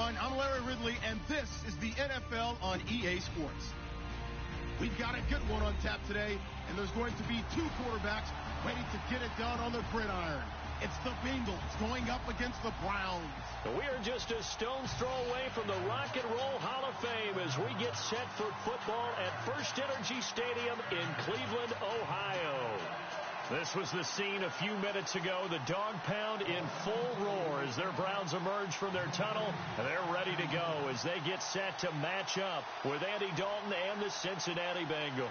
everyone. I'm Larry Ridley, and this is the NFL on EA Sports. We've got a good one on tap today, and there's going to be two quarterbacks ready to get it done on the gridiron. It's the Bengals going up against the Browns. We are just a stone's throw away from the Rock and Roll Hall of Fame as we get set for football at First Energy Stadium in Cleveland, Ohio. This was the scene a few minutes ago. The dog pound in full roar as their Browns emerge from their tunnel. They're ready to go as they get set to match up with Andy Dalton and the Cincinnati Bengals.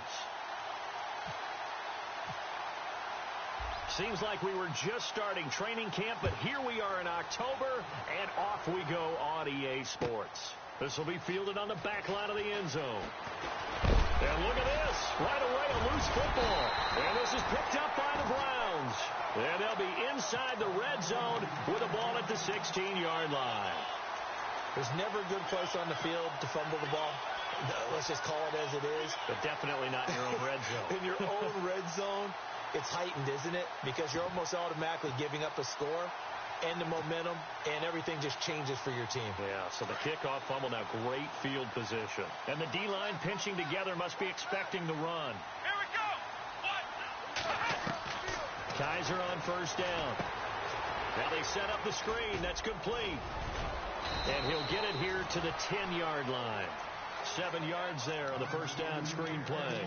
Seems like we were just starting training camp, but here we are in October, and off we go on EA Sports. This will be fielded on the back line of the end zone. And look at this. Right away, a loose football. And this is picked up by the Browns. And they'll be inside the red zone with a ball at the 16-yard line. There's never a good place on the field to fumble the ball. Let's just call it as it is. But definitely not in your own red zone. In your own red zone, it's heightened, isn't it? Because you're almost automatically giving up a score and the momentum, and everything just changes for your team. Yeah, so the kickoff fumble, now great field position. And the D-line pinching together must be expecting the run. Here we go. Kaiser on first down. Now they set up the screen. That's complete. And he'll get it here to the 10-yard line. 7 yards there on the first down screen play.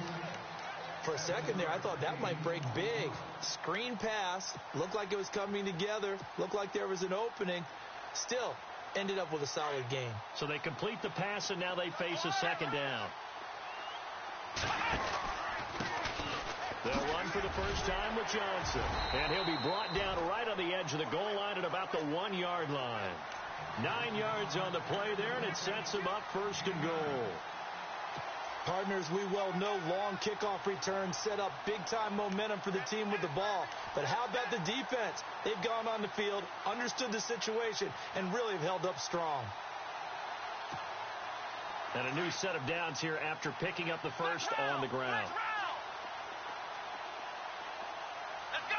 For a second there, I thought that might break big. Screen pass. Looked like it was coming together. Looked like there was an opening. Still, ended up with a solid game. So they complete the pass, and now they face a second down. They'll run for the first time with Johnson. And he'll be brought down right on the edge of the goal line at about the 1-yard line. 9 yards on the play there, and it sets him up first and goal. Partners, we well know long kickoff returns set up big-time momentum for the team with the ball. But how about the defense? They've gone on the field, understood the situation, and really have held up strong. And a new set of downs here after picking up the first on the ground. Let's go.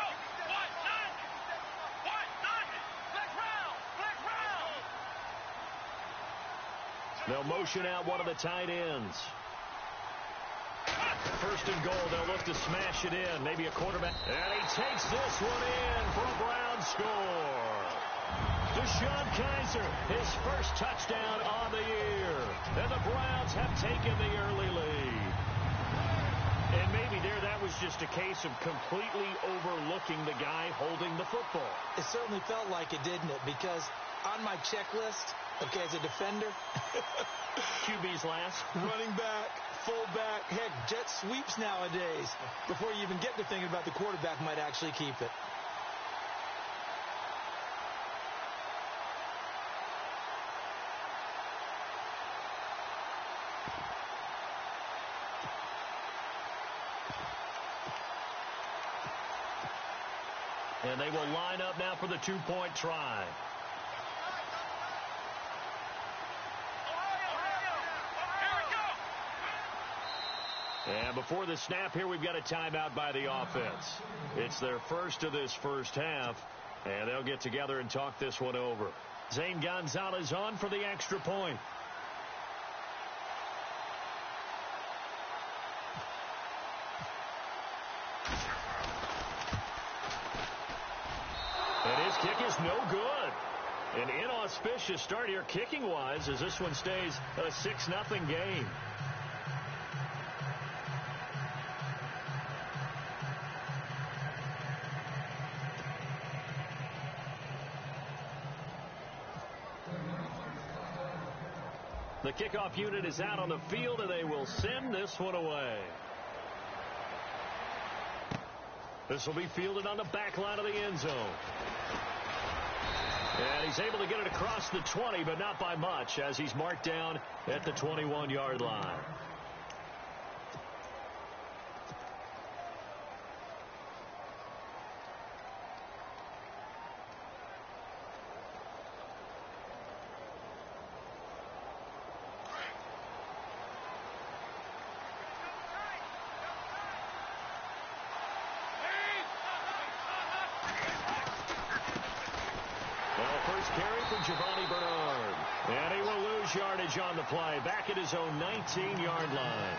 They'll motion out one of the tight ends. First and goal, they'll look to smash it in. Maybe a quarterback. And he takes this one in for a Browns score. Deshaun Kaiser, his first touchdown on the year. And the Browns have taken the early lead. And maybe there that was just a case of completely overlooking the guy holding the football. It certainly felt like it, didn't it? Because on my checklist, okay, as a defender, QB's last. Running back, fullback, heck, jet sweeps nowadays. Before you even get to thinking about the quarterback might actually keep it. And they will line up now for the two-point try. And before the snap here, we've got a timeout by the offense. It's their first of this first half, and they'll get together and talk this one over. Zane Gonzalez on for the extra point. And his kick is no good. An inauspicious start here kicking-wise as this one stays a 6-0 game. The kickoff unit is out on the field, and they will send this one away. This will be fielded on the back line of the end zone. And he's able to get it across the 20, but not by much, as he's marked down at the 21-yard line. first carry for Giovanni Bernard. And he will lose yardage on the play, back at his own 19-yard line.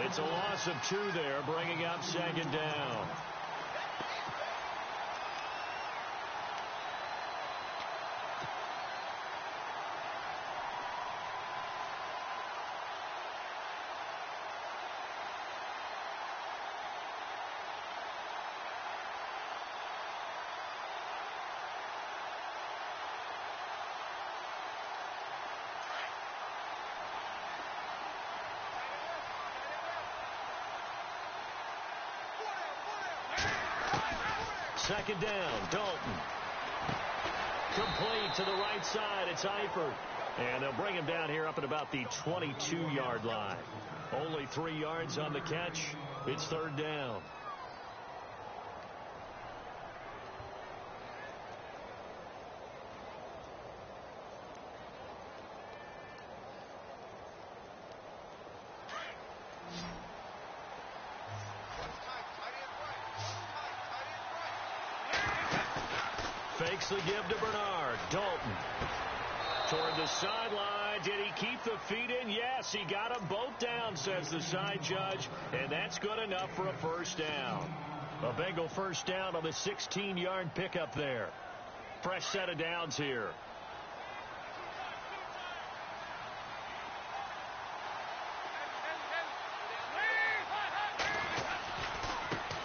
It's a loss of 2 there, bringing up second down. Second down, Dalton. Complete to the right side. It's Eifert. And they'll bring him down here up at about the 22-yard line. Only 3 yards on the catch. It's third down. Fakes the give to Bernard. Dalton toward the sideline. Did he keep the feet in? Yes, he got them both down, says the side judge, and that's good enough for a first down. A Bengal first down on the 16-yard pickup there. Fresh set of downs here.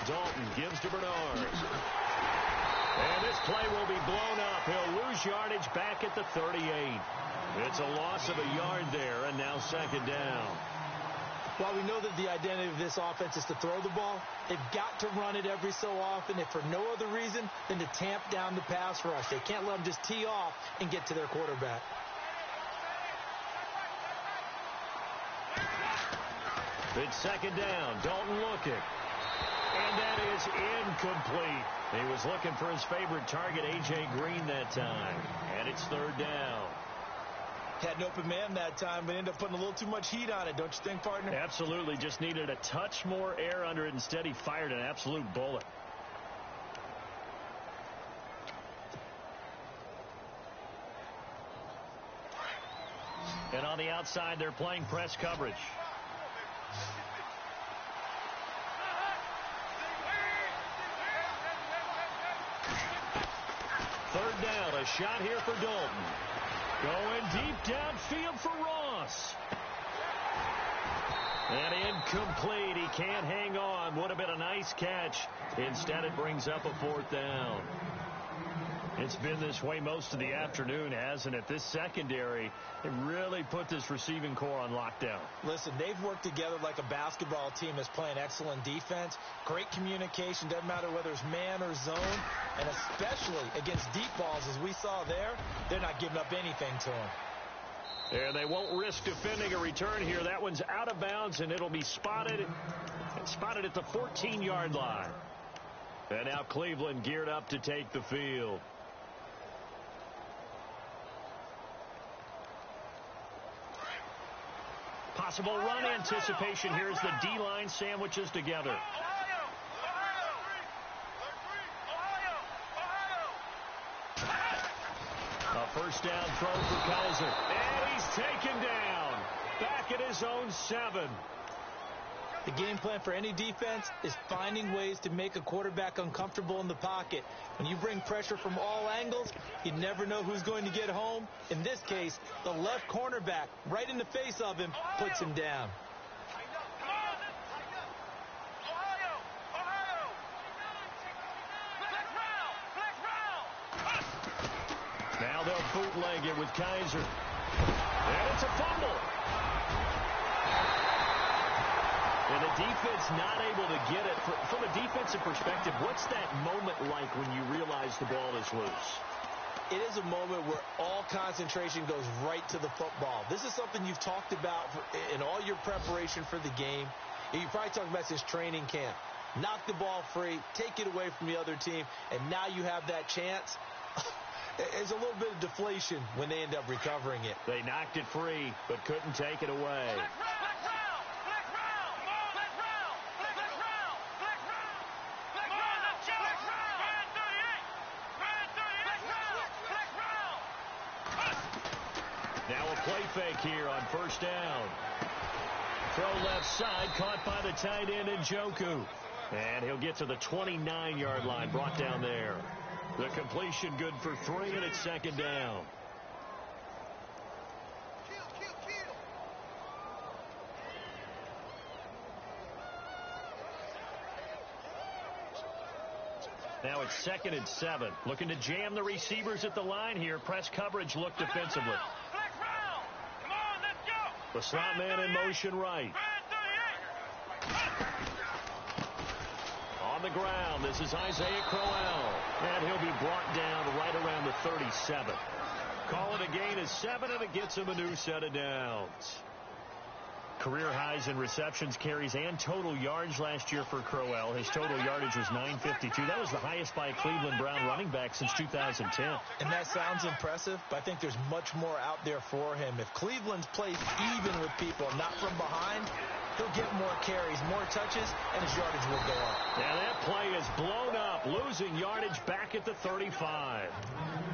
Dalton gives to Bernard. And this play will be blown up. He'll lose yardage back at the 38. It's a loss of a yard there, and now second down. While we know that the identity of this offense is to throw the ball, they've got to run it every so often, if for no other reason than to tamp down the pass rush. They can't let them just tee off and get to their quarterback. It's second down. Dalton looking. And that is incomplete. He was looking for his favorite target, A.J. Green, that time. And it's third down. Had an open man that time, but ended up putting a little too much heat on it, don't you think, partner? Absolutely. Just needed a touch more air under it. Instead, he fired an absolute bullet. And on the outside, they're playing press coverage. Third down, a shot here for Dalton. Going deep downfield for Ross. And incomplete. He can't hang on. Would have been a nice catch. Instead, it brings up a fourth down. It's been this way most of the afternoon, hasn't it? This secondary, it really put this receiving core on lockdown. Listen, they've worked together like a basketball team that's playing excellent defense. Great communication. Doesn't matter whether it's man or zone. And especially against deep balls, as we saw there, they're not giving up anything to them. And they won't risk defending a return here. That one's out of bounds, and it'll be spotted. It's spotted at the 14-yard line. And now Cleveland geared up to take the field. Possible run anticipation here as the D-line sandwiches together. A first down throw for Kaiser. And he's taken down. Back at his own 7. The game plan for any defense is finding ways to make a quarterback uncomfortable in the pocket. When you bring pressure from all angles, you never know who's going to get home. In this case, the left cornerback, right in the face of him, puts him down. Now they'll bootleg it with Kaiser. And it's a fumble. And the defense not able to get it. From a defensive perspective, what's that moment like when you realize the ball is loose? It is a moment where all concentration goes right to the football. This is something you've talked about in all your preparation for the game. And you probably talked about since training camp. Knock the ball free, take it away from the other team, and now you have that chance. There's a little bit of deflation when they end up recovering it. They knocked it free, but couldn't take it away. Now a play fake here on first down. Throw left side, caught by the tight end Njoku. And he'll get to the 29-yard line, brought down there. The completion good for 3, and it's second down. Now it's 2nd and 7. Looking to jam the receivers at the line here. Press coverage look defensively. Come on, let's go. The slot man in motion right. On the ground, this is Isaiah Crowell. And he'll be brought down right around the 37. Call it a gain of 7, and it gets him a new set of downs. Career highs in receptions, carries, and total yards last year for Crowell. His total yardage was 952. That was the highest by a Cleveland Brown running back since 2010. And that sounds impressive, but I think there's much more out there for him. If Cleveland's plays even with people, not from behind, he'll get more carries, more touches, and his yardage will go up. Now that play is blown up, losing yardage back at the 35.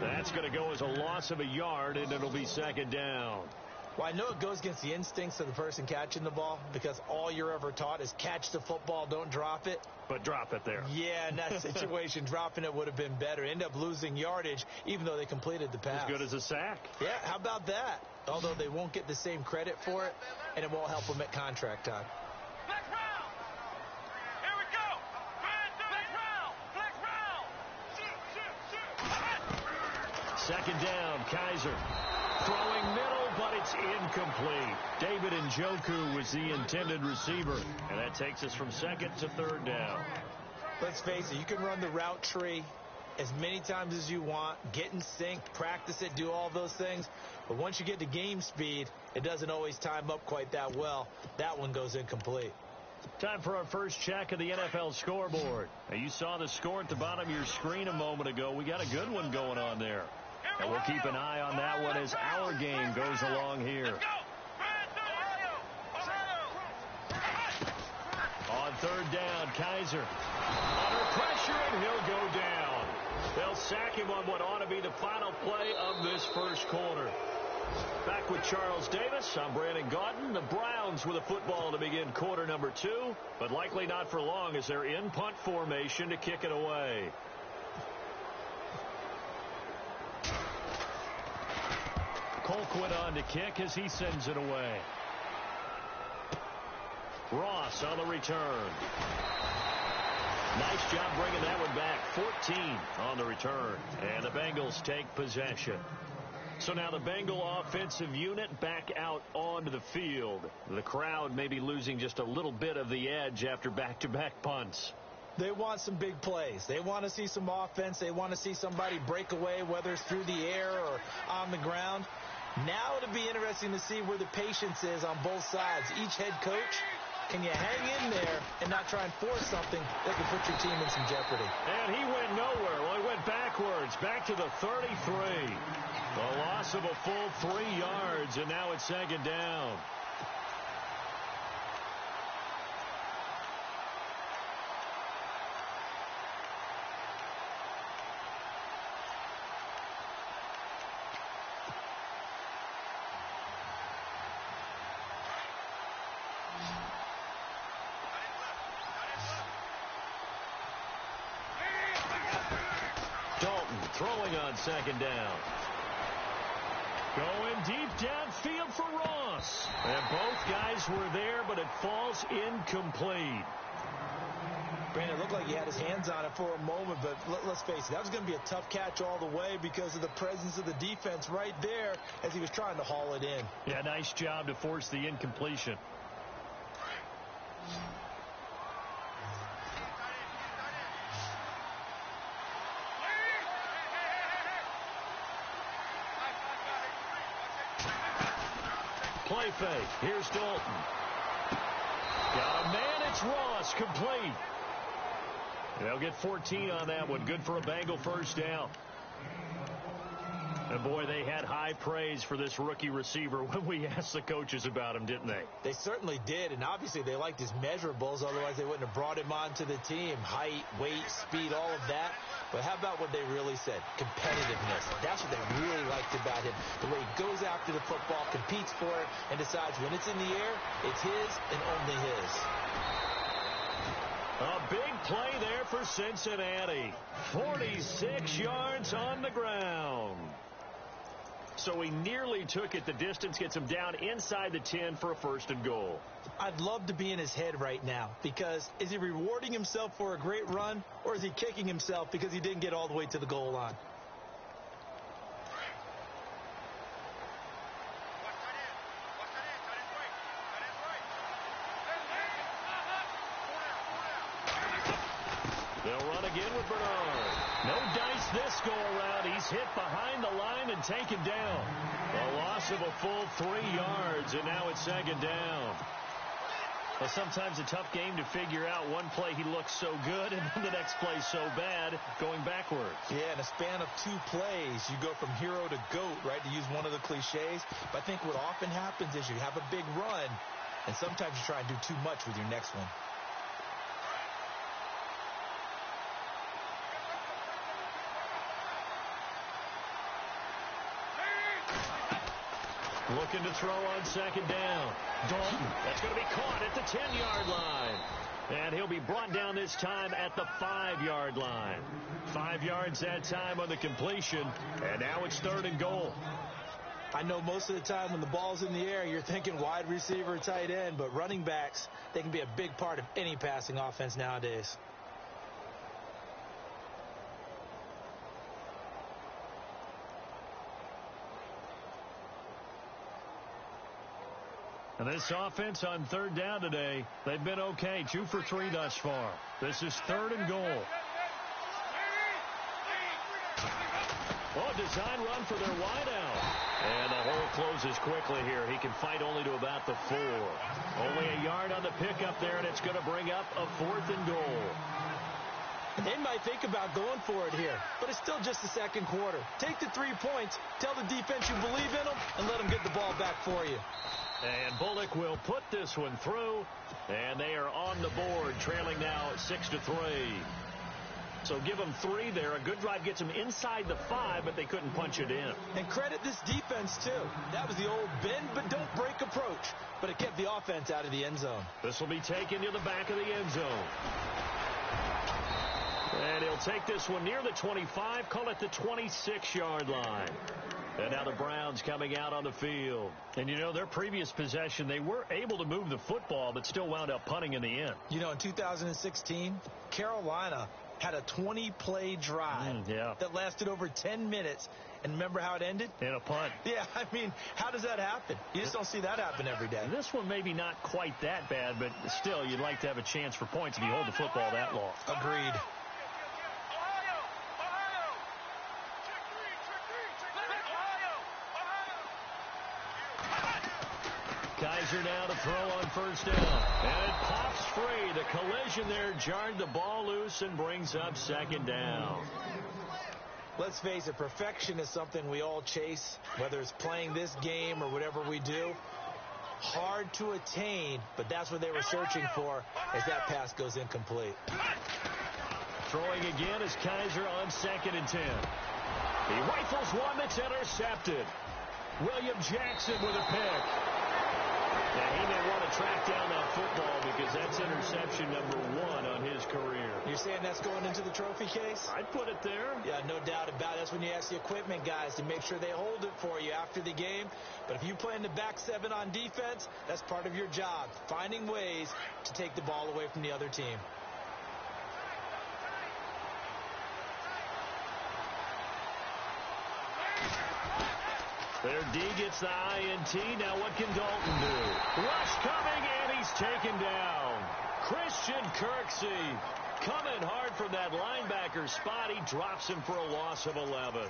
That's going to go as a loss of a yard, and it'll be second down. Well, I know it goes against the instincts of the person catching the ball because all you're ever taught is catch the football, don't drop it. But drop it there. Yeah, in that situation, dropping it would have been better. End up losing yardage even though they completed the pass. As good as a sack. Yeah, how about that? Although they won't get the same credit for it, and it won't help them at contract time. Flex round. Here we go. Flex round. Flex round. Second down, Kaiser. Throwing middle, but it's incomplete. David Njoku was the intended receiver. And that takes us from 2nd to 3rd down. Let's face it, you can run the route tree as many times as you want, get in sync, practice it, do all those things. But once you get to game speed, it doesn't always time up quite that well. That one goes incomplete. Time for our first check of the NFL scoreboard. Now, you saw the score at the bottom of your screen a moment ago. We got a good one going on there. And we'll keep an eye on that one as our game goes along here. On 3rd down, Kaiser. Under pressure, and he'll go down. They'll sack him on what ought to be the final play of this first quarter. Back with Charles Davis, I'm Brandon Gaudin. The Browns with a football to begin quarter number 2, but likely not for long as they're in punt formation to kick it away. Colquitt on to kick as he sends it away. Ross on the return. Nice job bringing that one back. 14 on the return. And the Bengals take possession. So now the Bengal offensive unit back out onto the field. The crowd may be losing just a little bit of the edge after back-to-back punts. They want some big plays. They want to see some offense. They want to see somebody break away, whether it's through the air or on the ground. Now it'll be interesting to see where the patience is on both sides. Each head coach, can you hang in there and not try and force something that could put your team in some jeopardy? And he went nowhere. Well, he went backwards, back to the 33. A loss of a full 3 yards, and now it's second down. Throwing on second down. Going deep downfield for Ross. And both guys were there, but it falls incomplete. Brandon, it looked like he had his hands on it for a moment, but let's face it, that was going to be a tough catch all the way because of the presence of the defense right there as he was trying to haul it in. Yeah, nice job to force the incompletion. Play fake. Here's Dalton. Got a man. It's Ross. Complete. They'll get 14 on that one. Good for a Bengal first down. And boy, they had high praise for this rookie receiver when we asked the coaches about him, didn't they? They certainly did, and obviously they liked his measurables, otherwise they wouldn't have brought him onto the team. Height, weight, speed, all of that. But how about what they really said? Competitiveness. That's what they really liked about him. The way he goes after the football, competes for it, and decides when it's in the air, it's his and only his. A big play there for Cincinnati. 46 yards on the ground. So he nearly took it the distance, gets him down inside the 10 for a 1st and goal. I'd love to be in his head right now, because is he rewarding himself for a great run, or is he kicking himself because he didn't get all the way to the goal line? They'll run again with Bernard. No dice this go around. He's hit behind the line and taken down. A loss of a full 3 yards, and now it's 2nd down. Well, sometimes a tough game to figure out. One play he looks so good, and then the next play so bad, going backwards. Yeah, in a span of 2 plays, you go from hero to GOAT, right, to use one of the cliches. But I think what often happens is you have a big run, and sometimes you try and do too much with your next one. Looking to throw on 2nd down. Dalton. That's going to be caught at the 10-yard line. And he'll be brought down this time at the 5-yard line. 5 yards that time on the completion. And now it's 3rd and goal. I know most of the time when the ball's in the air, you're thinking wide receiver, tight end. But running backs, they can be a big part of any passing offense nowadays. And this offense on 3rd down today, they've been okay. 2 for 3 thus far. This is 3rd and goal. Oh, design run for their wideout. And the hole closes quickly here. He can fight only to about the 4. Only a yard on the pickup there, and it's going to bring up a 4th and goal. They might think about going for it here, but it's still just the 2nd quarter. Take the 3 points, tell the defense you believe in them, and let them get the ball back for you. And Bullock will put this one through, and they are on the board, trailing now 6-3. So give them 3 there. A good drive gets them inside the 5, but they couldn't punch it in. And credit this defense, too. That was the old bend but don't break approach, but it kept the offense out of the end zone. This will be taken to the back of the end zone. And he'll take this one near the 25, call it the 26-yard line. And now the Browns coming out on the field. And, you know, their previous possession, they were able to move the football, but still wound up punting in the end. You know, in 2016, Carolina had a 20-play drive that lasted over 10 minutes. And remember how it ended? In a punt. Yeah, I mean, how does that happen? You just don't see that happen every day. This one maybe not quite that bad, but still, you'd like to have a chance for points if you hold the football that long. Agreed. Kaiser now to throw on 1st down. And it pops free. The collision there jarred the ball loose and brings up 2nd down. Let's face it, perfection is something we all chase, whether it's playing this game or whatever we do. Hard to attain, but that's what they were searching for as that pass goes incomplete. Throwing again is Kaiser on 2nd and 10. He rifles one that's intercepted. William Jackson with a pick. Now, he may want to track down that football because that's interception number 1 on his career. You're saying that's going into the trophy case? I'd put it there. Yeah, no doubt about it. That's when you ask the equipment guys to make sure they hold it for you after the game. But if you play in the back 7 on defense, that's part of your job, finding ways to take the ball away from the other team. Their D gets the INT. Now what can Dalton do? Rush coming, and he's taken down. Christian Kirksey coming hard from that linebacker spot. He drops him for a loss of 11.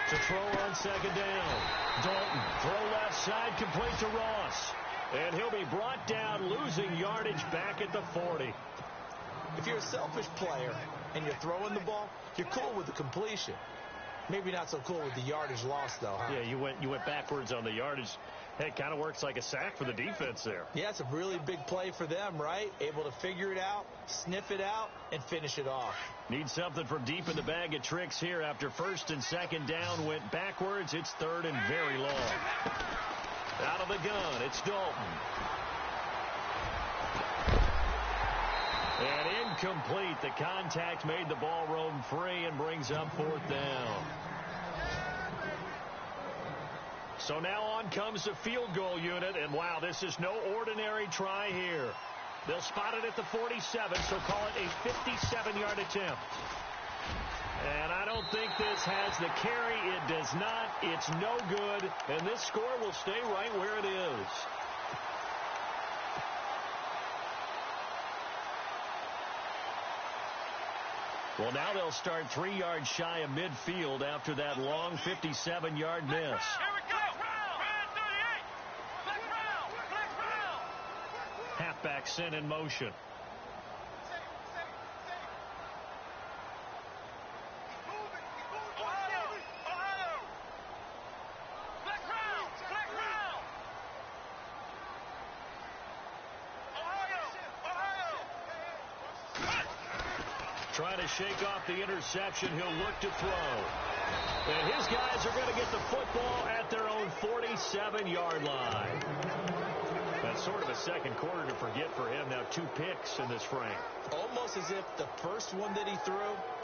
To throw on second down. Dalton, throw left side, complete to Ross. And he'll be brought down, losing yardage back at the 40. If you're a selfish player and you're throwing the ball, you're cool with the completion. Maybe not so cool with the yardage loss, though, huh? Yeah, you went backwards on the yardage. Hey, it kind of works like a sack for the defense there. Yeah, it's a really big play for them, right? Able to figure it out, sniff it out, and finish it off. Need something from deep in the bag of tricks here. After first and second down went backwards, it's third and very long. Out of the gun, it's Dalton. And incomplete. The contact made the ball roam free and brings up fourth down. So now on comes the field goal unit, and wow, this is no ordinary try here. They'll spot it at the 47, so call it a 57-yard attempt. And I don't think this has the carry. It does not. It's no good, and this score will stay right where it is. Well, now they'll start 3 yards shy of midfield after that long 57-yard miss. Here we go. Brand 38. Black Brown. Black Brown. Halfback sent in motion. Ohio. Ohio. Black Brown. Black Brown. Ohio. Ohio. Trying to shake off the interception. He'll look to throw. And his guys are going to get the football at their own 47-yard line. That's sort of a second quarter to forget for him. Now 2 picks in this frame. Almost as if the first one that he threw,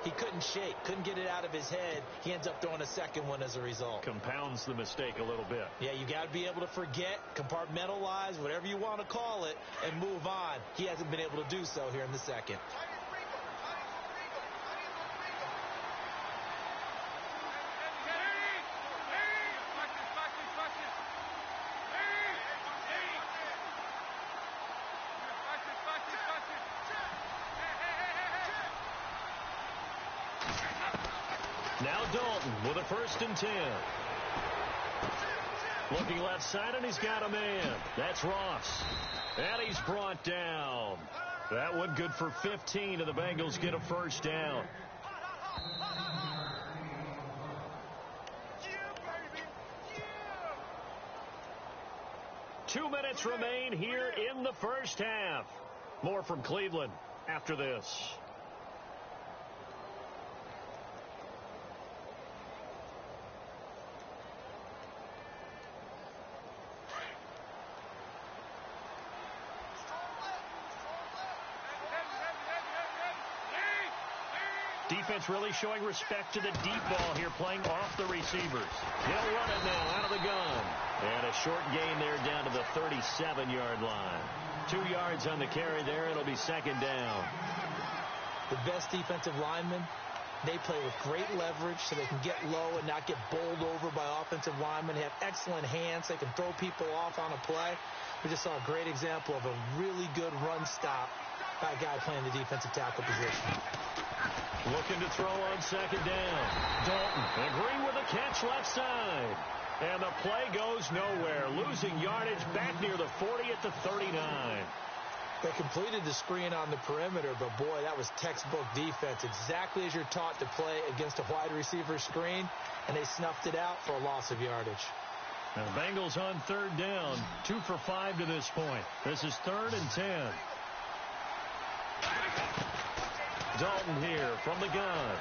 he couldn't shake, couldn't get it out of his head. He ends up throwing a second one as a result. Compounds the mistake a little bit. Yeah, you got to be able to forget, compartmentalize, whatever you want to call it, and move on. He hasn't been able to do so here in the second. Now Dalton with a first and 10. Looking left side, and he's got a man. That's Ross. And he's brought down. That one good for 15, and the Bengals get a first down. 2 minutes remain here in the first half. More from Cleveland after this. Defense really showing respect to the deep ball here, playing off the receivers. They'll run it now out of the gun. And a short gain there down to the 37-yard line. 2 yards on the carry there. It'll be second down. The best defensive linemen, they play with great leverage so they can get low and not get bowled over by offensive linemen. They have excellent hands. They can throw people off on a play. We just saw a great example of a really good run stop by a guy playing the defensive tackle position. Looking to throw on second down. Dalton agreeing with a catch left side. And the play goes nowhere. Losing yardage back near the 40 at the 39. They completed the screen on the perimeter, but boy, that was textbook defense. Exactly as you're taught to play against a wide receiver screen, and they snuffed it out for a loss of yardage. Now the Bengals on third down. 2 for 5 to this point. This is 3rd and 10. Dalton here from the gun.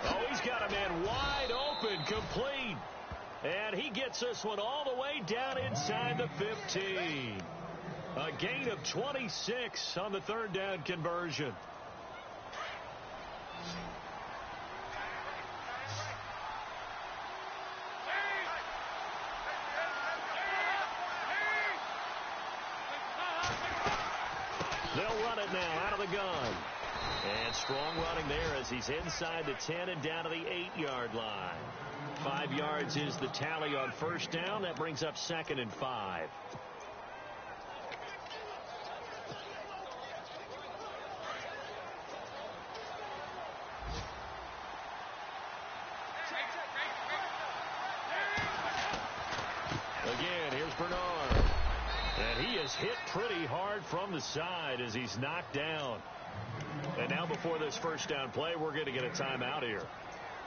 Oh, he's got a man wide open, complete. And he gets this one all the way down inside the 15. A gain of 26 on the third down conversion. They'll run it now out of the gun. And strong running there as he's inside the 10 and down to the 8-yard line. 5 yards is the tally on first down. That brings up 2nd and 5. Bernard. And he is hit pretty hard from the side as he's knocked down. And now before this first down play, we're going to get a timeout here,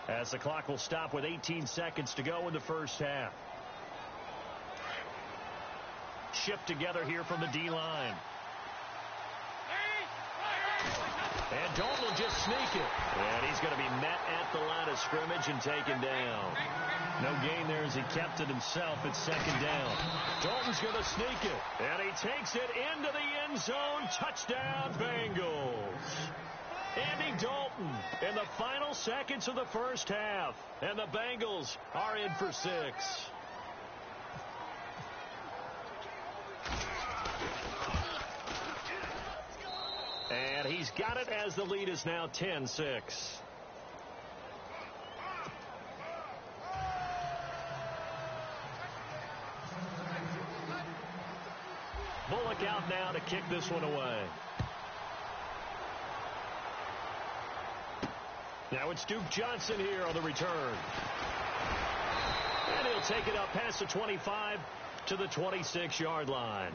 as the clock will stop with 18 seconds to go in the first half. Shift together here from the D-line. And Dalton will just sneak it. And he's going to be met at the line of scrimmage and taken down. No gain there as he kept it himself at second down. Dalton's going to sneak it. And he takes it into the end zone. Touchdown, Bengals. Andy Dalton in the final seconds of the first half. And the Bengals are in for 6. And he's got it as the lead is now 10-6. Bullock out now to kick this one away. Now it's Duke Johnson here on the return. And he'll take it up past the 25 to the 26-yard line.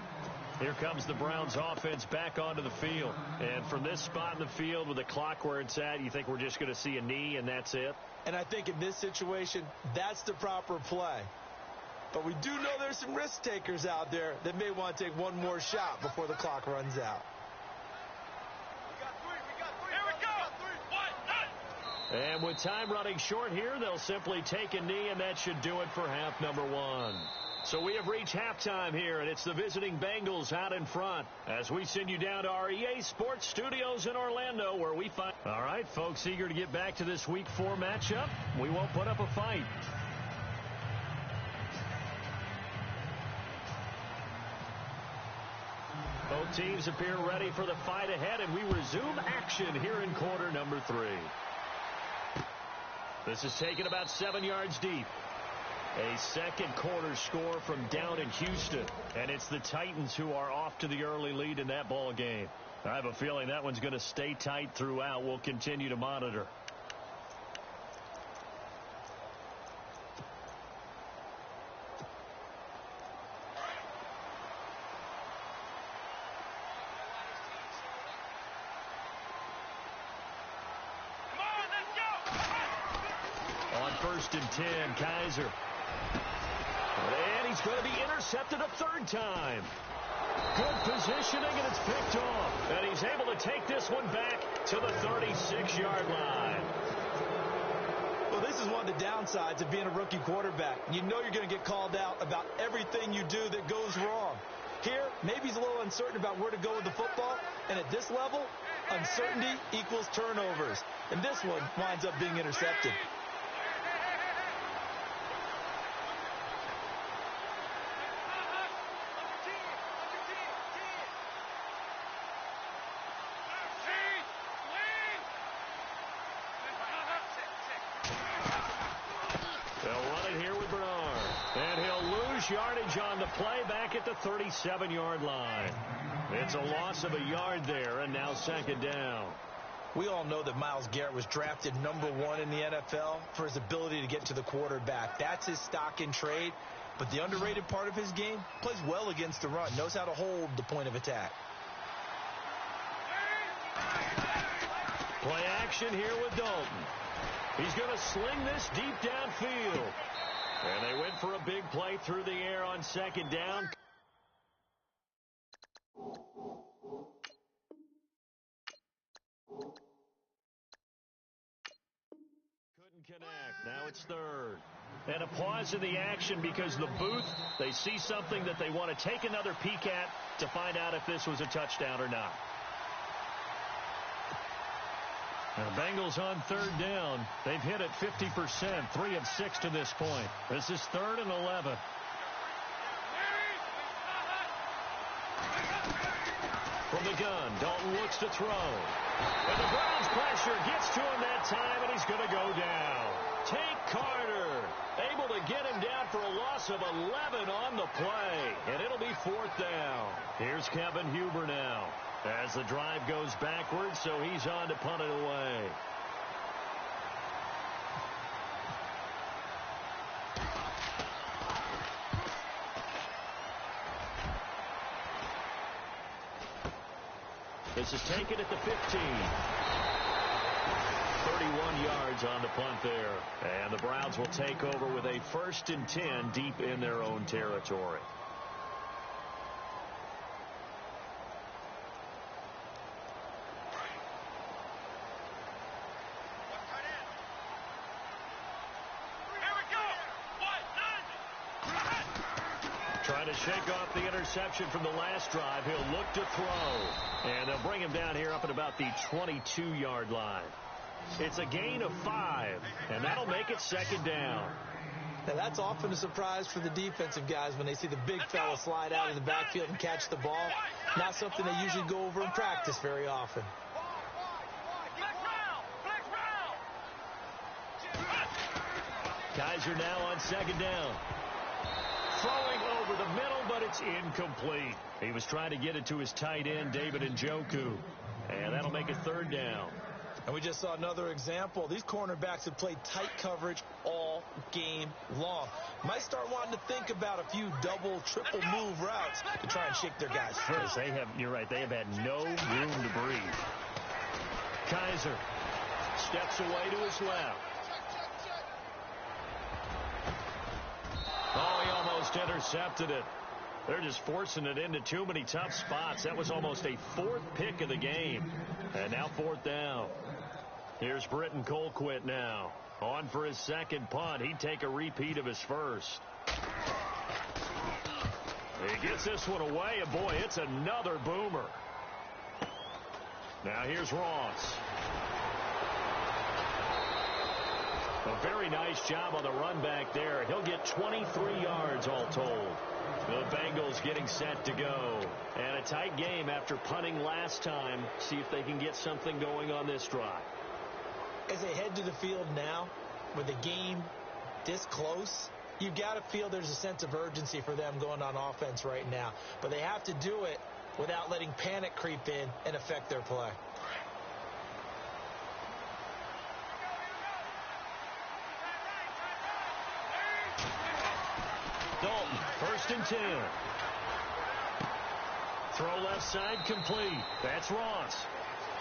Here comes the Browns offense back onto the field. And from this spot in the field with the clock where it's at, you think we're just going to see a knee and that's it? And I think in this situation, that's the proper play. But we do know there's some risk takers out there that may want to take one more shot before the clock runs out. And with time running short here, they'll simply take a knee, and that should do it for half number 1. So we have reached halftime here, and it's the visiting Bengals out in front as we send you down to our EA Sports Studios in Orlando where we find... All right, folks, eager to get back to this Week 4 matchup. We won't put up a fight. Both teams appear ready for the fight ahead, and we resume action here in quarter number 3. This is taken about 7 yards deep. A second quarter score from down in Houston, and it's the Titans who are off to the early lead in that ball game. I have a feeling that one's going to stay tight throughout. We'll continue to monitor. On 1st and 10, Kaiser. And he's going to be intercepted a third time. Good positioning, and it's picked off. And he's able to take this one back to the 36-yard line. Well, this is one of the downsides of being a rookie quarterback. You know you're going to get called out about everything you do that goes wrong. Here, maybe he's a little uncertain about where to go with the football. And at this level, uncertainty equals turnovers. And this one winds up being intercepted. Yardage on the play back at the 37-yard line. It's a loss of a yard there, and now second down. We all know that Myles Garrett was drafted number 1 in the NFL for his ability to get to the quarterback. That's his stock in trade. But the underrated part of his game, plays well against the run, knows how to hold the point of attack. Play action here with Dalton. He's going to sling this deep downfield. And they went for a big play through the air on second down. Couldn't connect. Now it's third. And a pause in the action because the booth, they see something that they want to take another peek at to find out if this was a touchdown or not. And the Bengals on third down. They've hit it 50%, 3 of 6 to this point. This is 3rd and 11. From the gun, Dalton looks to throw. And the Browns pressure gets to him that time, and he's going to go down. Tank Carter able to get him down for a loss of 11 on the play. And it'll be 4th down. Here's Kevin Huber now, as the drive goes backwards, so he's on to punt it away. This is taken at the 15. 31 yards on the punt there. And the Browns will take over with a 1st and 10 deep in their own territory. Trying to shake off the interception from the last drive. He'll look to throw. And they'll bring him down here up at about the 22-yard line. It's a gain of 5, and that'll make it 2nd down. Now, that's often a surprise for the defensive guys when they see the big fella slide out of the backfield and catch the ball. Not something they usually go over in practice very often. Guys are now on 2nd down. Throwing over the middle, but it's incomplete. He was trying to get it to his tight end, David Njoku. And that'll make it 3rd down. And we just saw another example. These cornerbacks have played tight coverage all game long. Might start wanting to think about a few double, triple move routes to try and shake their guys free. Yes, you're right. They have had no room to breathe. Kaiser steps away to his left. Oh, he almost intercepted it. They're just forcing it into too many tough spots. That was almost a 4th pick of the game. And now 4th down. Here's Britton Colquitt now. On for his 2nd punt. He'd take a repeat of his 1st. He gets this one away, and boy, it's another boomer. Now here's Ross. A very nice job on the run back there. He'll get 23 yards all told. The Bengals getting set to go. And a tight game after punting last time. See if they can get something going on this drive. As they head to the field now, with the game this close, you've got to feel there's a sense of urgency for them going on offense right now. But they have to do it without letting panic creep in and affect their play. Dalton, 1st and 10. Throw left side complete. That's Ross.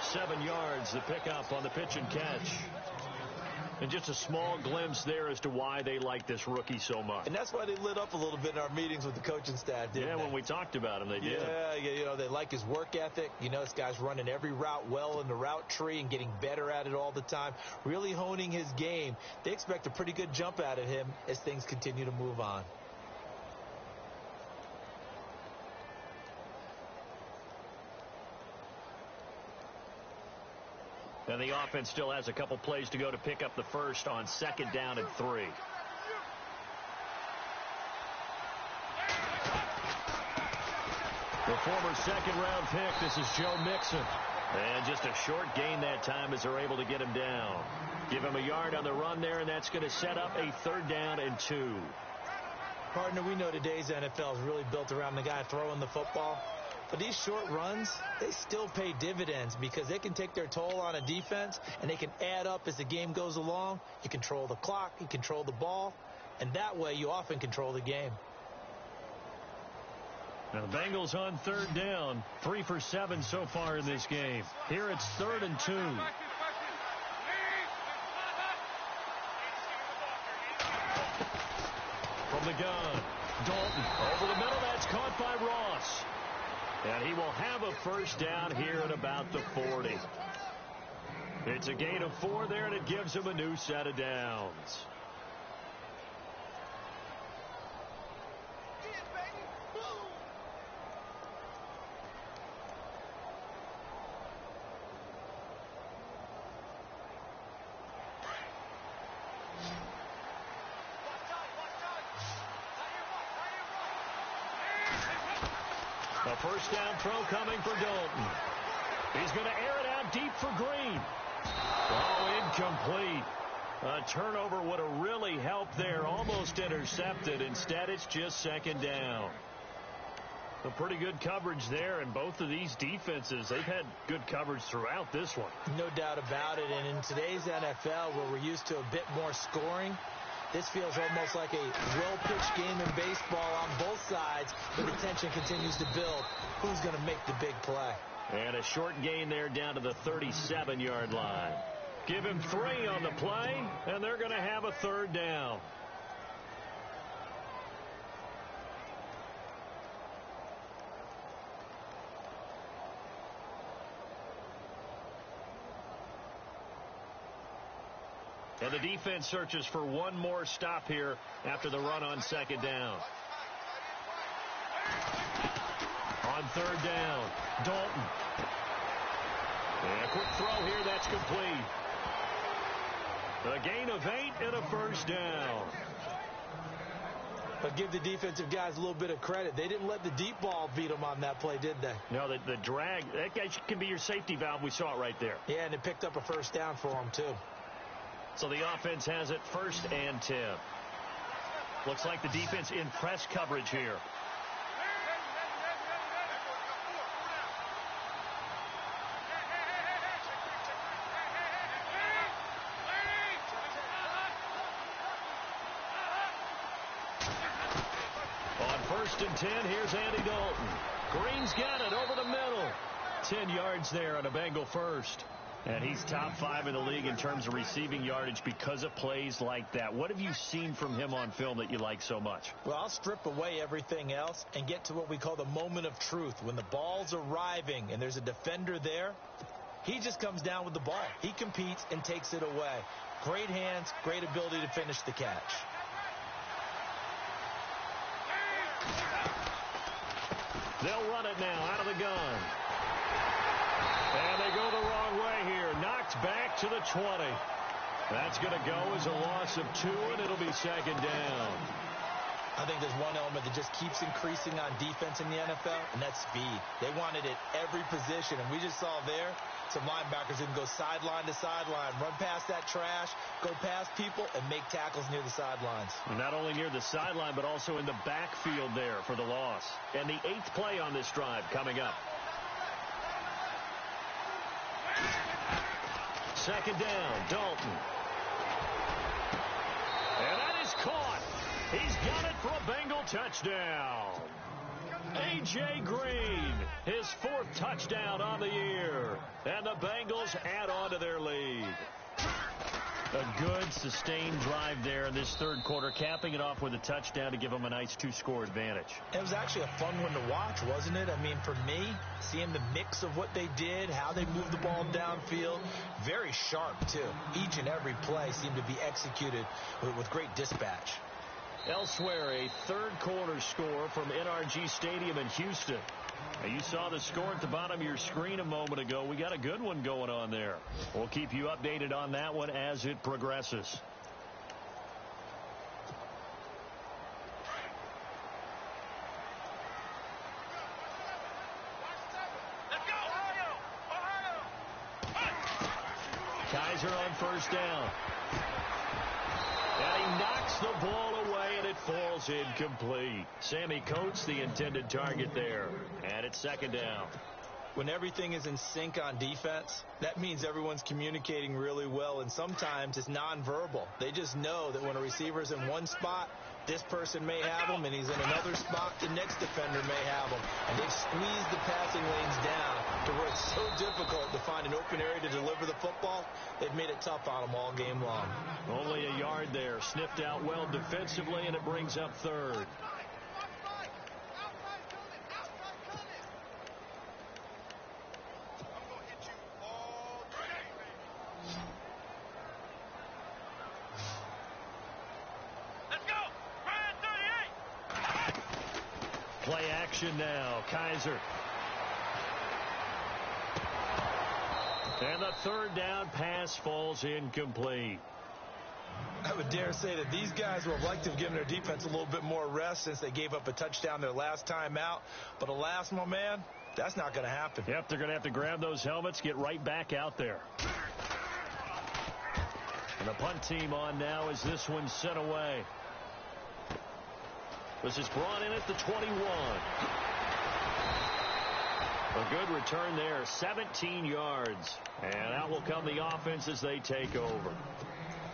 7 yards, the pickup on the pitch and catch. And just a small glimpse there as to why they like this rookie so much. And that's why they lit up a little bit in our meetings with the coaching staff, didn't they? Yeah, when we talked about him, they did. Yeah, you know, they like his work ethic. You know, this guy's running every route well in the route tree and getting better at it all the time. Really honing his game. They expect a pretty good jump out of him as things continue to move on. And the offense still has a couple plays to go to pick up the 1st on 2nd down and 3. The former 2nd-round pick, this is Joe Mixon. And just a short gain that time as they're able to get him down. Give him a yard on the run there, and that's going to set up a 3rd down and 2. Partner, we know today's NFL is really built around the guy throwing the football. But these short runs, they still pay dividends because they can take their toll on a defense, and they can add up as the game goes along. You control the clock, you control the ball, and that way you often control the game. Now the Bengals on 3rd down, 3 for 7 so far in this game. Here it's 3rd and 2. From the gun, Dalton over the middle. That's caught by Ross. And he will have a 1st down here at about the 40. It's a gain of 4 there, and it gives him a new set of downs. A 1st down throw coming for Dalton. He's going to air it out deep for Green. Oh, incomplete. A turnover would have really helped there. Almost intercepted. Instead, it's just 2nd down. A pretty good coverage there, and both of these defenses, they've had good coverage throughout this one. No doubt about it. And in today's NFL, where we're used to a bit more scoring, this feels almost like a well-pitched game in baseball on both sides, but the tension continues to build. Who's going to make the big play? And a short gain there down to the 37-yard line. Give him 3 on the play, and they're going to have a third down. And the defense searches for one more stop here after the run on second down. On third down, Dalton. And a quick throw here, that's complete. A gain of 8 and a first down. But give the defensive guys a little bit of credit. They didn't let the deep ball beat them on that play, did they? No, the drag, that guy can be your safety valve. We saw it right there. Yeah, and it picked up a first down for them, too. So the offense has it 1st and 10. Looks like the defense in press coverage here. On 1st and 10, here's Andy Dalton. Green's got it over the middle. 10 yards there on a Bengal first. And he's top 5 in the league in terms of receiving yardage because of plays like that. What have you seen from him on film that you like so much? Well, I'll strip away everything else and get to what we call the moment of truth. When the ball's arriving and there's a defender there, he just comes down with the ball. He competes and takes it away. Great hands, great ability to finish the catch. They'll run it now out of the gun. And they go the wrong way here. Knocked back to the 20. That's going to go as a loss of 2, and it'll be second down. I think there's one element that just keeps increasing on defense in the NFL, and that's speed. They want it at every position, and we just saw there some linebackers who can go sideline to sideline, run past that trash, go past people, and make tackles near the sidelines. And not only near the sideline, but also in the backfield there for the loss. And the 8th play on this drive coming up. Second down, Dalton. And that is caught. He's got it for a Bengal touchdown. A.J. Green, his 4th touchdown on the year. And the Bengals add on to their lead. A good, sustained drive there in this third quarter, capping it off with a touchdown to give them a nice 2-score advantage. It was actually a fun one to watch, wasn't it? I mean, for me, seeing the mix of what they did, how they moved the ball downfield, very sharp, too. Each and every play seemed to be executed with great dispatch. Elsewhere, a third quarter score from NRG Stadium in Houston. Now, you saw the score at the bottom of your screen a moment ago. We got a good one going on there. We'll keep you updated on that one as it progresses. Let's go, Ohio! Kaiser on first down. And he knocks the ball away, and it falls incomplete. Sammy Coates, the intended target there. And it's second down. When everything is in sync on defense, that means everyone's communicating really well, and sometimes it's nonverbal. They just know that when a receiver's in one spot, this person may have him, and he's in another spot, the next defender may have him. And they've squeezed the passing lanes down to where it's so difficult to find an open area to deliver the football. They've made it tough on them all game long. Only a yard there. Sniffed out well defensively, and it brings up third. Play action now. Kaiser. And the third down pass falls incomplete. I would dare say that these guys would have liked to have given their defense a little bit more rest since they gave up a touchdown their last time out. But alas, my man, that's not going to happen. Yep, they're going to have to grab those helmets, get right back out there. And the punt team on now as this one's sent away. This is brought in at the 21. A good return there, 17 yards. And out will come the offense as they take over.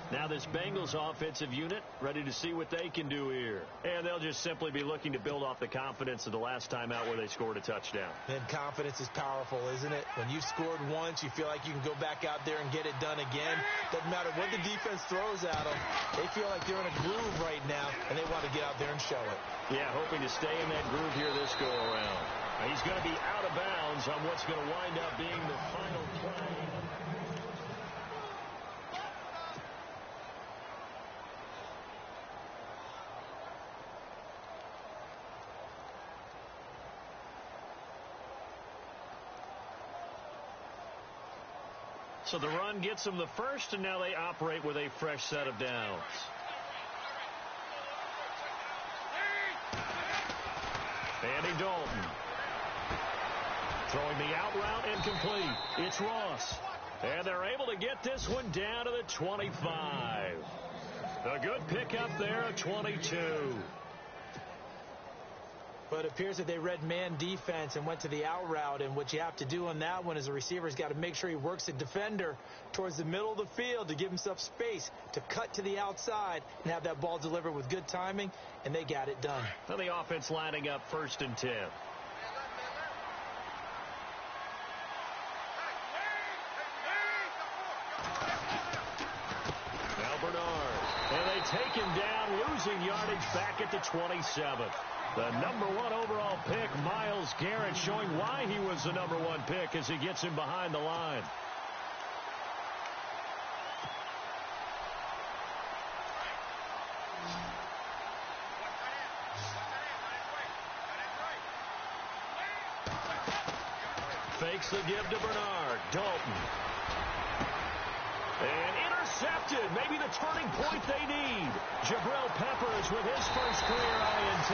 Now this Bengals offensive unit ready to see what they can do here. And they'll just simply be looking to build off the confidence of the last time out where they scored a touchdown. And confidence is powerful, isn't it? When you've scored once, you feel like you can go back out there and get it done again. Doesn't matter what the defense throws at them. They feel like they're in a groove right now, and they want to get out there and show it. Yeah, hoping to stay in that groove here this go-around. He's going to be out of bounds on what's going to wind up being the final play. So the run gets them the first, and now they operate with a fresh set of downs. Andy Dalton. Throwing the out route incomplete. It's Ross. And they're able to get this one down to the 25. A good pickup there at 22. But it appears that they read man defense and went to the out route. And what you have to do on that one is the receiver's got to make sure he works the defender towards the middle of the field to give himself space to cut to the outside and have that ball delivered with good timing, and they got it done. Now the offense lining up 1st and 10. Now Bernard. And they take him down, losing yardage back at the 27. The number 1 overall pick, Myles Garrett, showing why he was the number 1 pick as he gets him behind the line. Fakes the give to Bernard. Dalton. And intercepted. Maybe the turning point they need. Jabril Peppers with his first career INT.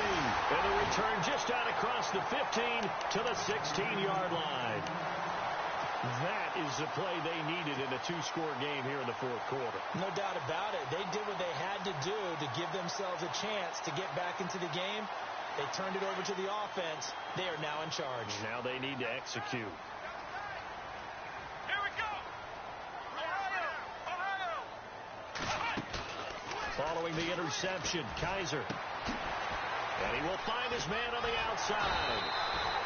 And the return just out across the 15 to the 16-yard line. That is the play they needed in a 2-score game here in the 4th quarter. No doubt about it. They did what they had to do to give themselves a chance to get back into the game. They turned it over to the offense. They are now in charge. Now they need to execute. Following the interception, Kaiser. And he will find his man on the outside.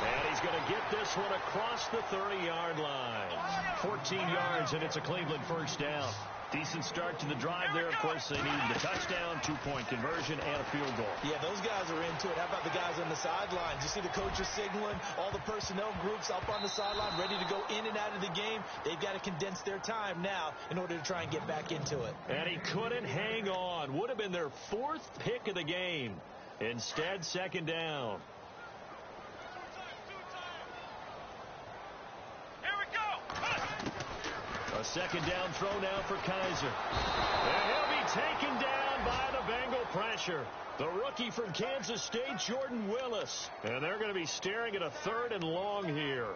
And he's going to get this one across the 30-yard line. 14 yards, and it's a Cleveland first down. Decent start to the drive there. Of course, they need the touchdown, 2-point conversion, and a field goal. Yeah, those guys are into it. How about the guys on the sidelines? You see the coaches signaling, all the personnel groups up on the sideline ready to go in and out of the game. They've got to condense their time now in order to try and get back into it. And he couldn't hang on. Would have been their 4th pick of the game. Instead, 2nd down. A 2nd down throw now for Kaiser. And he'll be taken down by the Bengal pressure. The rookie from Kansas State, Jordan Willis. And they're going to be staring at a 3rd and long here.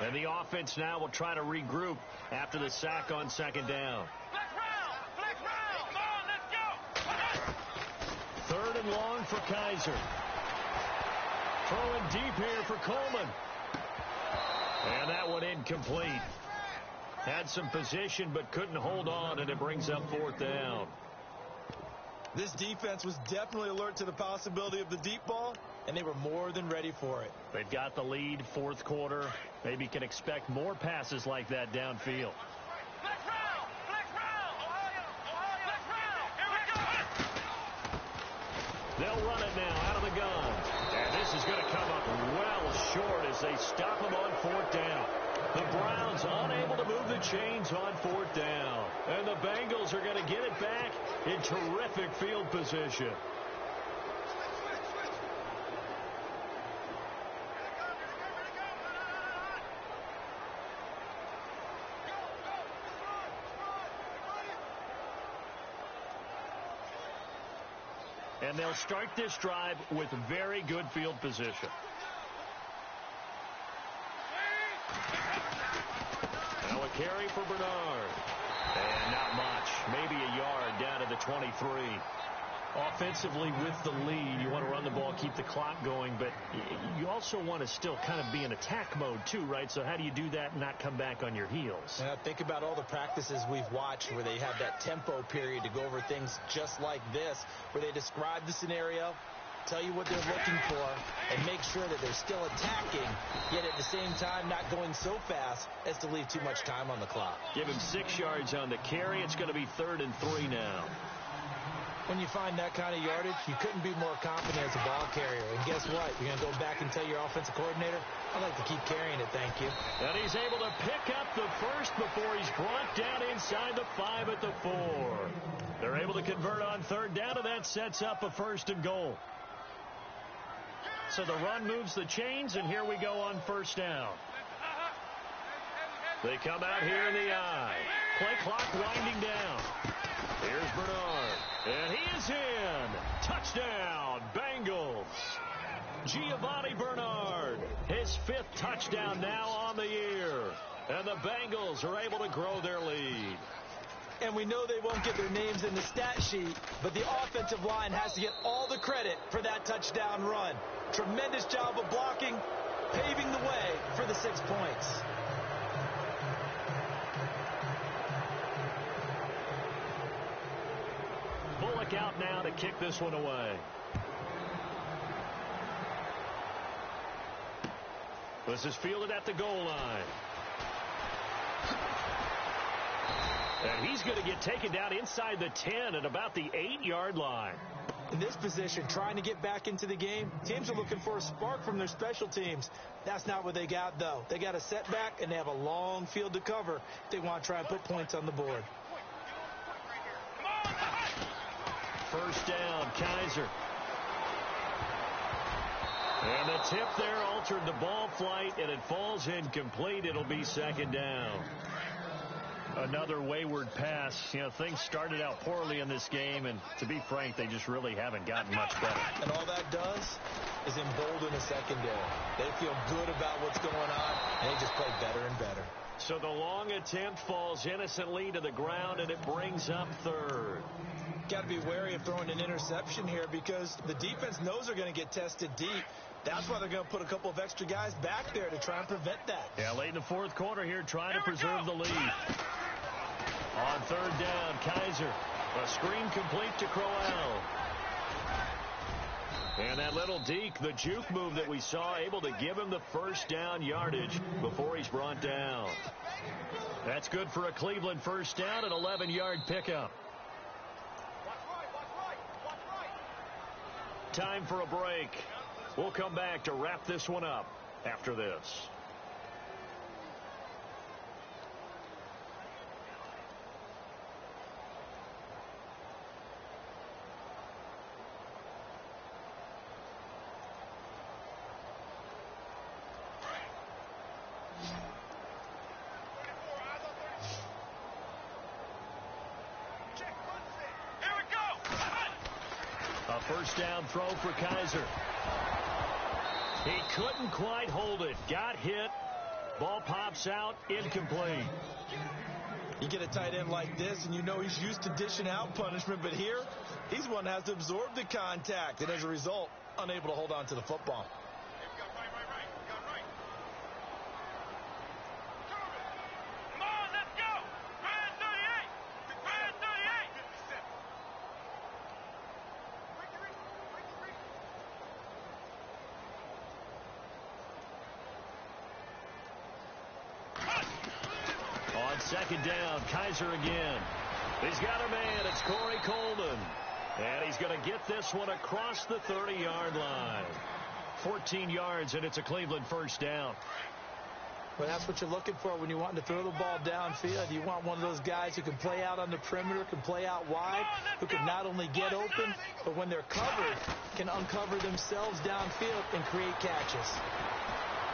And the offense now will try to regroup after the sack on 2nd down. Flex round. Come on, let's go. 3rd and long for Kaiser. Throwing deep here for Coleman. And that one incomplete. Had some position but couldn't hold on, and it brings up 4th down. This defense was definitely alert to the possibility of the deep ball, and they were more than ready for it. They've got the lead, 4th quarter. Maybe can expect more passes like that downfield. Flex round. Ohio. Flex round. Here we go. They'll run it now out of the gun. And this is going to come up well short as they stop him on 4th down. The Browns unable to move the chains on 4th down. And the Bengals are going to get it back in terrific field position. And they'll start this drive with very good field position. Now a carry for Bernard. And not much. Maybe a yard down to the 23. Offensively with the lead, you want to run the ball, keep the clock going, but you also want to still kind of be in attack mode too, right? So how do you do that and not come back on your heels? Yeah, think about all the practices we've watched where they have that tempo period to go over things just like this, where they describe the scenario, tell you what they're looking for, and make sure that they're still attacking, yet at the same time not going so fast as to leave too much time on the clock. Give him 6 yards on the carry. It's going to be 3rd and 3 now. When you find that kind of yardage, you couldn't be more confident as a ball carrier. And guess what? You're going to go back and tell your offensive coordinator, I'd like to keep carrying it, thank you. And he's able to pick up the first before he's brought down inside the 5 at the 4. They're able to convert on 3rd down, and that sets up a 1st and goal. So the run moves the chains, and here we go on 1st down. They come out here in the I. Play clock winding down. Here's Bernard, and he is in. Touchdown, Bengals. Giovanni Bernard, his 5th touchdown now on the year. And the Bengals are able to grow their lead. And we know they won't get their names in the stat sheet, but the offensive line has to get all the credit for that touchdown run. Tremendous job of blocking, paving the way for the 6 points. Bullock out now to kick this one away. This is fielded at the goal line. And he's going to get taken down inside the 10 at about the 8-yard line. In this position, trying to get back into the game, teams are looking for a spark from their special teams. That's not what they got, though. They got a setback, and they have a long field to cover if they want to try and put points on the board. 1st down, Kaiser. And the tip there altered the ball flight, and it falls incomplete. It'll be 2nd down. Another wayward pass. You know, things started out poorly in this game, and to be frank, they just really haven't gotten much better. And all that does is embolden a secondary. They feel good about what's going on, and they just play better and better. So the long attempt falls innocently to the ground, and it brings up 3rd. Got to be wary of throwing an interception here because the defense knows they're going to get tested deep. That's why they're going to put a couple of extra guys back there to try and prevent that. Yeah, late in the 4th quarter here, trying to preserve the lead. On 3rd down, Kaiser. A screen complete to Crowell. And that little deke, the juke move that we saw, able to give him the 1st down yardage before he's brought down. That's good for a Cleveland 1st down, an 11-yard pickup. Time for a break. We'll come back to wrap this one up after this. A 1st down throw for Kaiser. He couldn't quite hold it. Got hit. Ball pops out. Incomplete. You get a tight end like this, and you know he's used to dishing out punishment, but here, he's one that has to absorb the contact, and as a result, unable to hold on to the football. On 2nd down, Kaiser again. He's got a man. It's Corey Coleman. And he's going to get this one across the 30-yard line. 14 yards, and it's a Cleveland 1st down. Well, that's what you're looking for when you want to throw the ball downfield. You want one of those guys who can play out on the perimeter, can play out wide, who can not only get open, but when they're covered, can uncover themselves downfield and create catches.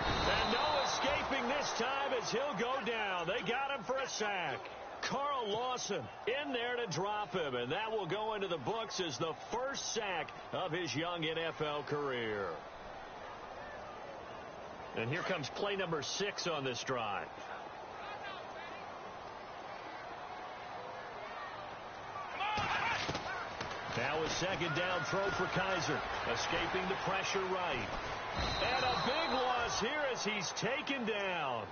And no escaping this time as he'll go down. They got him for a sack. Carl Lawson in there to drop him, and that will go into the books as the 1st sack of his young NFL career. And here comes play number 6 on this drive. Now So a second down throw for Kaiser. Escaping the pressure right. And a big loss here as he's taken down.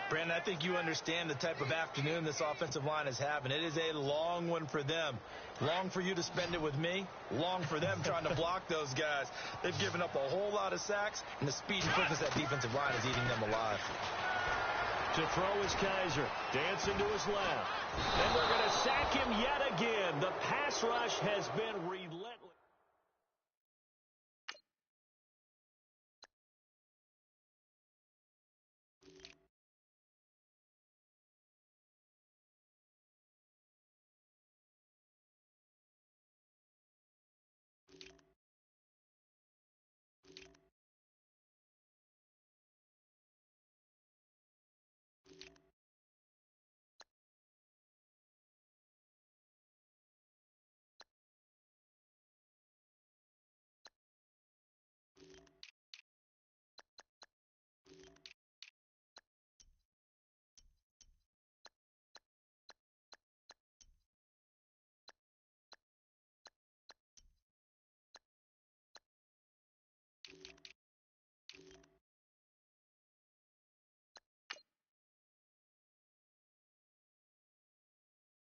Brandon, I think you understand the type of afternoon this offensive line is having. It is a long one for them. Long for you to spend it with me. Long for them trying to block those guys. They've given up a whole lot of sacks, and the speed and quickness of that defensive line is eating them alive. To throw is Kaiser. Dancing to his left. And they're going to sack him yet again. The pass rush has been relentless.